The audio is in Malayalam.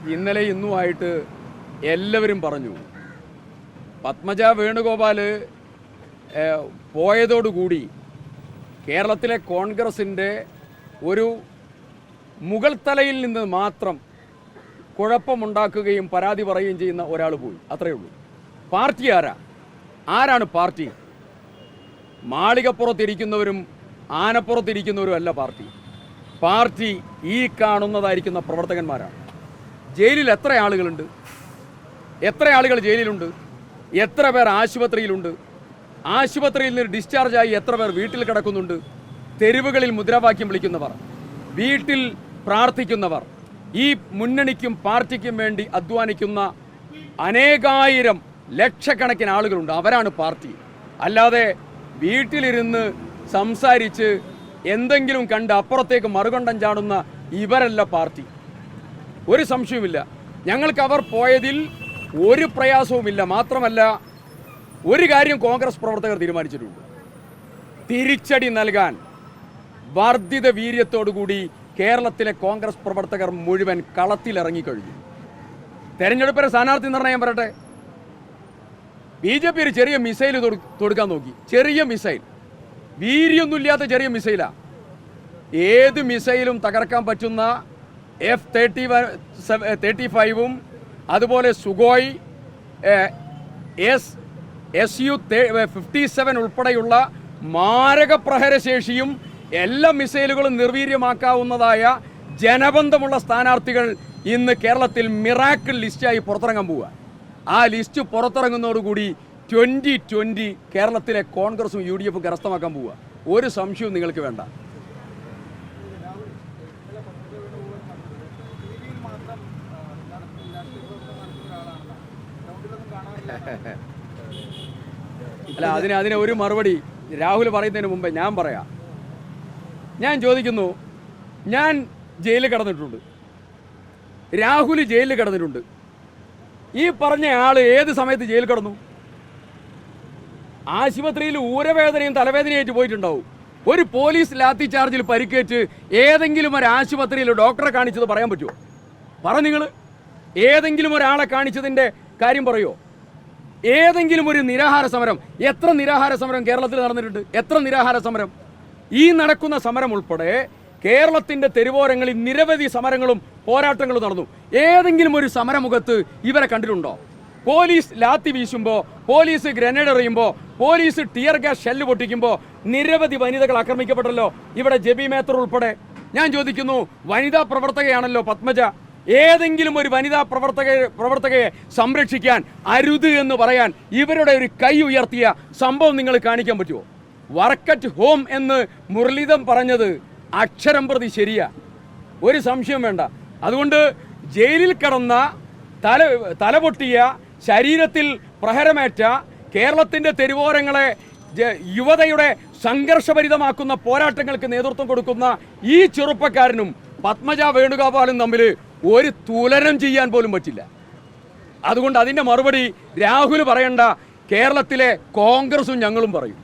ഇന്നലെ ഇന്നുമായിട്ട് എല്ലാവരും പറഞ്ഞു പത്മജ വേണുഗോപാൽ പോയതോടുകൂടി കേരളത്തിലെ കോൺഗ്രസിൻ്റെ ഒരു മുകൾ തലയിൽ നിന്ന് മാത്രം കുഴപ്പമുണ്ടാക്കുകയും പരാതി പറയുകയും ചെയ്യുന്ന ഒരാൾ പോയി. അത്രയേ ഉള്ളൂ. പാർട്ടി ആരാണ് പാർട്ടി? മാളികപ്പുറത്തിരിക്കുന്നവരും ആനപ്പുറത്തിരിക്കുന്നവരും അല്ല പാർട്ടി. പാർട്ടി ഈ കാണുന്നതായിരിക്കുന്ന പ്രവർത്തകന്മാരാണ്. ജയിലിൽ എത്ര ആളുകളുണ്ട്? എത്ര ആളുകൾ ജയിലിലുണ്ട്? എത്ര പേർ ആശുപത്രിയിലുണ്ട്? ആശുപത്രിയിൽ നിന്ന് ഡിസ്ചാർജായി എത്ര പേർ വീട്ടിൽ കിടക്കുന്നുണ്ട്? തെരുവുകളിൽ മുദ്രാവാക്യം വിളിക്കുന്നവർ, വീട്ടിൽ പ്രാർത്ഥിക്കുന്നവർ, ഈ മുന്നണിക്കും പാർട്ടിക്കും വേണ്ടി അധ്വാനിക്കുന്ന അനേകായിരം ലക്ഷക്കണക്കിന് ആളുകളുണ്ട്. അവരാണ് പാർട്ടി. അല്ലാതെ വീട്ടിലിരുന്ന് സംസാരിച്ച് എന്തെങ്കിലും കണ്ട് അപ്പുറത്തേക്ക് മറുകണ്ഠം ചാടുന്ന ഇവരല്ല പാർട്ടി. ഒരു സംശയവുമില്ല. ഞങ്ങൾക്ക് അവർ പോയതിൽ ഒരു പ്രയാസവുമില്ല. മാത്രമല്ല, ഒരു കാര്യം കോൺഗ്രസ് പ്രവർത്തകർ തീരുമാനിച്ചിട്ടുണ്ട്. തിരിച്ചടി നൽകാൻ വർദ്ധിത വീര്യത്തോടുകൂടി കേരളത്തിലെ കോൺഗ്രസ് പ്രവർത്തകർ മുഴുവൻ കളത്തിലിറങ്ങിക്കഴിഞ്ഞു. തെരഞ്ഞെടുപ്പിലെ സ്ഥാനാർത്ഥി നിർണയം പറയട്ടെ. BJP ഒരു ചെറിയ മിസൈൽ തൊടുക്കാൻ നോക്കി. ചെറിയ മിസൈൽ, വീര്യമൊന്നുമില്ലാത്ത ചെറിയ മിസൈലാണ്. ഏത് മിസൈലും തകർക്കാൻ പറ്റുന്ന F-35ഉം അതുപോലെ സുഗോയ് Su-57 ഉൾപ്പെടെയുള്ള മാരക പ്രഹരശേഷിയും എല്ലാ മിസൈലുകളും നിർവീര്യമാക്കാവുന്നതായ ജനബന്ധമുള്ള സ്ഥാനാർത്ഥികൾ ഇന്ന് കേരളത്തിൽ മിറാക്കിൾ ലിസ്റ്റായി പുറത്തിറങ്ങാൻ പോവുക. ആ ലിസ്റ്റ് പുറത്തിറങ്ങുന്നതോടുകൂടി 2020 കേരളത്തിലെ കോൺഗ്രസും UDF കരസ്ഥമാക്കാൻ പോവുക. ഒരു സംശയവും നിങ്ങൾക്ക് വേണ്ട. അല്ല, അതിന് ഒരു മറുപടി രാഹുൽ പറയുന്നതിന് മുമ്പേ ഞാൻ പറയാം. ഞാൻ ചോദിക്കുന്നു, ഞാൻ ജയിലിൽ കിടന്നിട്ടുണ്ട്, രാഹുൽ ജയിലിൽ കിടന്നിട്ടുണ്ട്. ഈ പറഞ്ഞ ആള് ഏത് സമയത്ത് ജയിലിൽ കിടന്നു? ആശുപത്രിയിൽ ഊരവേദനയും തലവേദനയായിട്ട് പോയിട്ടുണ്ടാവും. ഒരു പോലീസ് ലാത്തി ചാർജിൽ പരിക്കേറ്റ് ഏതെങ്കിലും ഒരു ആശുപത്രിയിൽ ഡോക്ടറെ കാണിച്ചത് പറയാൻ പറ്റുമോ? പറ നിങ്ങൾ. ഏതെങ്കിലും ഒരാളെ കാണിച്ചതിൻ്റെ കാര്യം പറയുമോ? ഏതെങ്കിലും ഒരു നിരാഹാര സമരം? എത്ര നിരാഹാര സമരം കേരളത്തിൽ നടന്നിട്ടുണ്ട്? എത്ര നിരാഹാര സമരം? ഈ നടക്കുന്ന സമരം ഉൾപ്പെടെ കേരളത്തിൻ്റെ തെരുവോരങ്ങളിൽ നിരവധി സമരങ്ങളും പോരാട്ടങ്ങളും നടന്നു. ഏതെങ്കിലും ഒരു സമരമുഖത്ത് ഇവരെ കണ്ടിട്ടുണ്ടോ? പോലീസ് ലാത്തി വീശുമ്പോൾ, പോലീസ് ഗ്രനേഡ് എറിയുമ്പോൾ, പോലീസ് ടിയർ ഗ്യാസ് ഷെല്ല് പൊട്ടിക്കുമ്പോൾ നിരവധി വനിതകൾ ആക്രമിക്കപ്പെട്ടല്ലോ. ഇവിടെ ജെബി മേത്തർ ഉൾപ്പെടെ. ഞാൻ ചോദിക്കുന്നു, വനിതാ പ്രവർത്തകയാണല്ലോ പത്മജ. ഏതെങ്കിലും ഒരു വനിതാ പ്രവർത്തകയെ സംരക്ഷിക്കാൻ അരുത് എന്ന് പറയാൻ ഇവരുടെ ഒരു കൈ ഉയർത്തിയ സംഭവം നിങ്ങൾ കാണിക്കാൻ പറ്റുമോ? വർക്ക് അറ്റ് ഹോം എന്ന് മുരളീധരൻ പറഞ്ഞത് അക്ഷരം പ്രതി ശരിയാ, ഒരു സംശയം വേണ്ട. അതുകൊണ്ട് ജയിലിൽ കിടന്ന തലപൊട്ടിയ ശരീരത്തിൽ പ്രഹരമേറ്റ കേരളത്തിൻ്റെ തെരുവോരങ്ങളെ യുവതയുടെ സംഘർഷഭരിതമാക്കുന്ന പോരാട്ടങ്ങൾക്ക് നേതൃത്വം കൊടുക്കുന്ന ഈ ചെറുപ്പക്കാരനും പത്മജ വേണുഗോപാലും തമ്മിൽ ഒരു തുലനം ചെയ്യാൻ പോലും പറ്റില്ല. അതുകൊണ്ട് അതിൻ്റെ മറുപടി രാഹുൽ പറയണ്ട, കേരളത്തിലെ കോൺഗ്രസും ഞങ്ങളും പറയും.